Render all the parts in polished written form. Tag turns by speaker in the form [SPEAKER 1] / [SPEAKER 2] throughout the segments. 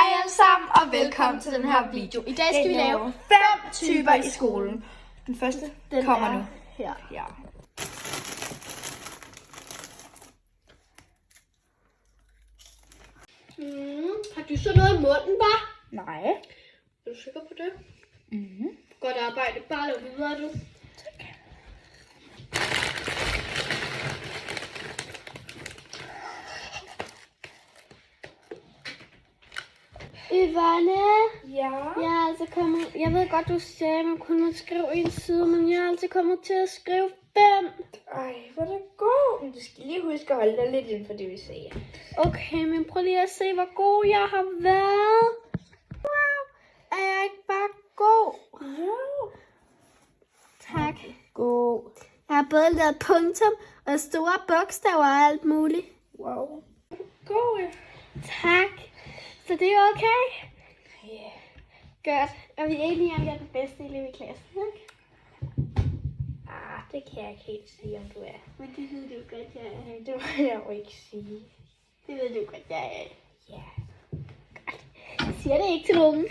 [SPEAKER 1] Hej alle sammen, og velkommen til den her video. I dag skal vi lave 5 typer i skolen. Den første kommer nu.
[SPEAKER 2] Her.
[SPEAKER 1] Ja.
[SPEAKER 2] Har du så noget i munden, bare?
[SPEAKER 1] Nej.
[SPEAKER 2] Er du sikker på det?
[SPEAKER 1] Mhm.
[SPEAKER 2] Godt arbejde. Bare lav videre, du.
[SPEAKER 1] Tak.
[SPEAKER 2] Yvonne?
[SPEAKER 1] Ja?
[SPEAKER 2] Jeg er altså kommet... Jeg ved godt, du sagde, at man kun må skrive en side, men jeg er altså kommet til at skrive 5.
[SPEAKER 1] Ej, hvor det går. Men du skal lige huske at holde dig lidt inden for det, vi siger.
[SPEAKER 2] Okay, men prøv lige at se, hvor god jeg har været. Wow. Er jeg ikke bare god?
[SPEAKER 1] Jo.
[SPEAKER 2] Tak.
[SPEAKER 1] God.
[SPEAKER 2] Jeg har både lavet punktum og store bogstaver og alt muligt.
[SPEAKER 1] Wow. God, ja.
[SPEAKER 2] Tak. Så det er okay?
[SPEAKER 1] Ja.
[SPEAKER 2] Godt. Og vi er enige om, at jeg er den bedste elev i klassen, ikke?
[SPEAKER 1] Det kan jeg ikke helt sige, om du er.
[SPEAKER 2] Men det ved du godt, jeg er.
[SPEAKER 1] Det må jeg jo ikke sige.
[SPEAKER 2] Det ved du godt, jeg er.
[SPEAKER 1] Ja.
[SPEAKER 2] Jeg siger det ikke til nogen.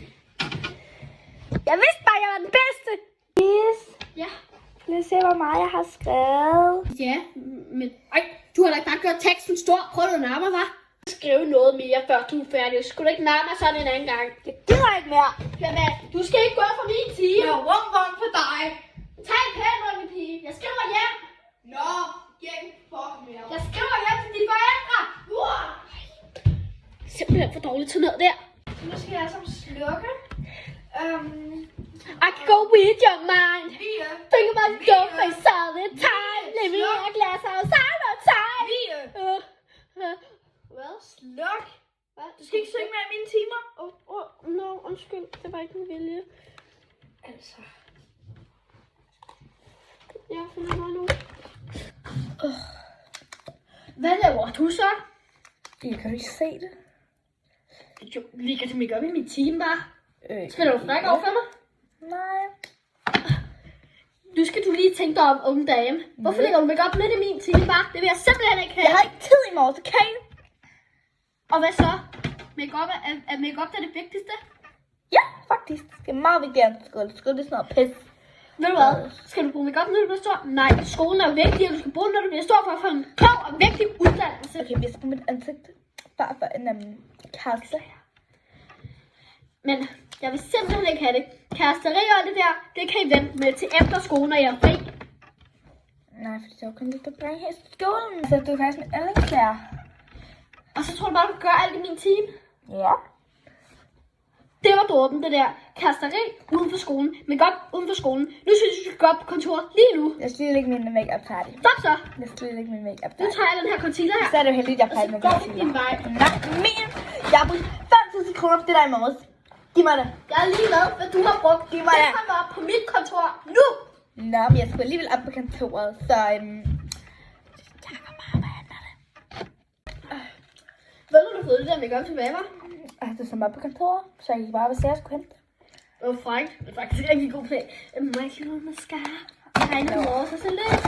[SPEAKER 2] Jeg vidste bare, jeg var den bedste.
[SPEAKER 1] Yes.
[SPEAKER 2] Ja.
[SPEAKER 1] Lad os se, hvor meget jeg har skrevet.
[SPEAKER 2] Ja, men... Ej, du har da bare gjort teksten stor. Prøv at nærme mig. Skriv noget mere, før du er færdig. Skulle du ikke nærme mig sådan en anden gang?
[SPEAKER 1] Det gider ikke mere.
[SPEAKER 2] Jamen, du skal ikke gå for min time.
[SPEAKER 1] Nå, vum for dig.
[SPEAKER 2] Tag en pæn, unge pige. Jeg skriver hjem.
[SPEAKER 1] Nå, hjem for mere.
[SPEAKER 2] Jeg skriver hjem til dine forældre. Simpelthen for dårligt til noget der.
[SPEAKER 1] Nu skal jeg altså slukke.
[SPEAKER 2] I can go with your mind.
[SPEAKER 1] Vie.
[SPEAKER 2] Think about your face all the time. Living in a glass outside of time.
[SPEAKER 1] Vie.
[SPEAKER 2] Hvad?
[SPEAKER 1] Sluk.
[SPEAKER 2] Hvad?
[SPEAKER 1] Du skal ikke synge mere i mine timer.
[SPEAKER 2] Nå, undskyld. Det var ikke min vilje.
[SPEAKER 1] Altså.
[SPEAKER 2] Jeg finder mig nu. Hvad laver du så?
[SPEAKER 1] Kan du ikke se det?
[SPEAKER 2] Jo, ligger det make op i min time bare. Spiller du fræk over for mig?
[SPEAKER 1] Nej.
[SPEAKER 2] Nu skal du lige tænke dig om, unge dame. Hvorfor lægger du make op midt i min time bare? Det vil jeg simpelthen ikke have.
[SPEAKER 1] Jeg har ikke tid i morgen, okay?
[SPEAKER 2] Og hvad så? Make-up er make-up det vigtigste?
[SPEAKER 1] Ja, faktisk. Det er meget vigtigt, at skole. Skole, det er sådan noget pis.
[SPEAKER 2] Ved du hvad? Skal du bruge make-up, når du bliver stor? Nej, skolen er jo vigtig, og du skal bruge den, når du bliver stor for at få en klog og vigtig uddannelse.
[SPEAKER 1] Okay, vi skal på mit ansigt. Bare for en kasse.
[SPEAKER 2] Men jeg vil simpelthen ikke have det. Kæresteri og det der, det kan I vente med til efterskolen, når jeg er fri.
[SPEAKER 1] Nej, for det er jo kun lidt at bringe her i skolen. Så du er faktisk mit yndlingslærer.
[SPEAKER 2] Og så tror du bare, du gør alt i min team?
[SPEAKER 1] Ja.
[SPEAKER 2] Det var dråben, det der. Kæresteri uden for skolen. Make-up uden for skolen. Nu synes jeg, du skal gå op på kontoret lige nu.
[SPEAKER 1] Jeg skal lige lægge min make-up færdig.
[SPEAKER 2] Stop så.
[SPEAKER 1] Jeg skal lige lægge min make-up
[SPEAKER 2] Nu
[SPEAKER 1] færdig.
[SPEAKER 2] tager jeg den her concealer her.
[SPEAKER 1] Så er det jo heldigt, at jeg er færdig med
[SPEAKER 2] Og så går
[SPEAKER 1] concealer.
[SPEAKER 2] din vej.
[SPEAKER 1] Nej, min. Jeg har brugt 5.000 kroner på det der i morges. Giv mig det.
[SPEAKER 2] Jeg er lige med, hvad du har brugt.
[SPEAKER 1] Giv mig
[SPEAKER 2] det.
[SPEAKER 1] det.
[SPEAKER 2] Kommer op på mit kontor nu.
[SPEAKER 1] Nå, men jeg skulle alligevel op på kontoret, så tak og meget, hvad handler det?
[SPEAKER 2] Ved du fået det der make-up til hvad, var?
[SPEAKER 1] Altså, som op på kontoret, så jeg gik bare, hvis jeg skulle hente.
[SPEAKER 2] Det var frækt. Det er faktisk en rigtig god plan. Må jeg ikke lige noget mascara? Jeg regner med morges, og så lidt.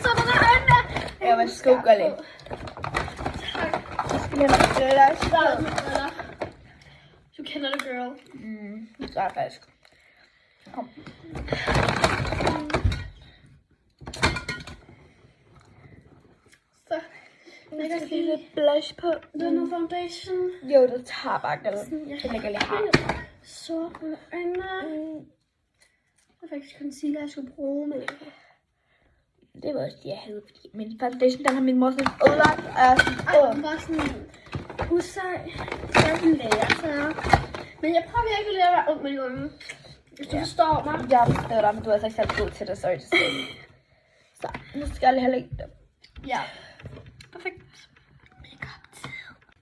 [SPEAKER 2] Så der er øjnene.
[SPEAKER 1] Jeg var sko gullig.
[SPEAKER 2] Tak.
[SPEAKER 1] Jeg skal lige have det der
[SPEAKER 2] Start med briller. Du kender det, girl.
[SPEAKER 1] Det er faktisk. Kom.
[SPEAKER 2] Så.
[SPEAKER 1] Jeg skal lige lidt blush på.
[SPEAKER 2] Det er noget foundation.
[SPEAKER 1] Jo, det tager bare gulvet. Jeg lægger lige her.
[SPEAKER 2] Sort med øjnene. Det er faktisk concealer, jeg skulle bruge med.
[SPEAKER 1] Det var også det, jeg havde, fordi min foundation, den har min mor sådan ødelagt. Og jeg er sådan,
[SPEAKER 2] Ej, den var sådan usej. Så jeg kan lære, så. Men jeg prøver virkelig at være ung med de unge. Hvis du forstår mig.
[SPEAKER 1] jeg forstår dig, men du er altså ikke særlig god til det, sorry. Så, nu skal jeg lige have lidt.
[SPEAKER 2] Ja. Perfekt. Make-up tid.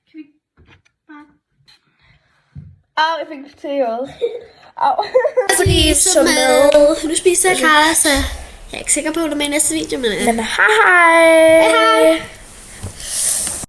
[SPEAKER 2] Kan vi bare...
[SPEAKER 1] Jeg fik det til i øjet. Au.
[SPEAKER 2] Fordi så med. Nu spiser jeg karse. Jeg er ikke sikker på, at du er med i næste video, men...
[SPEAKER 1] Men hej hej.
[SPEAKER 2] Hej hej.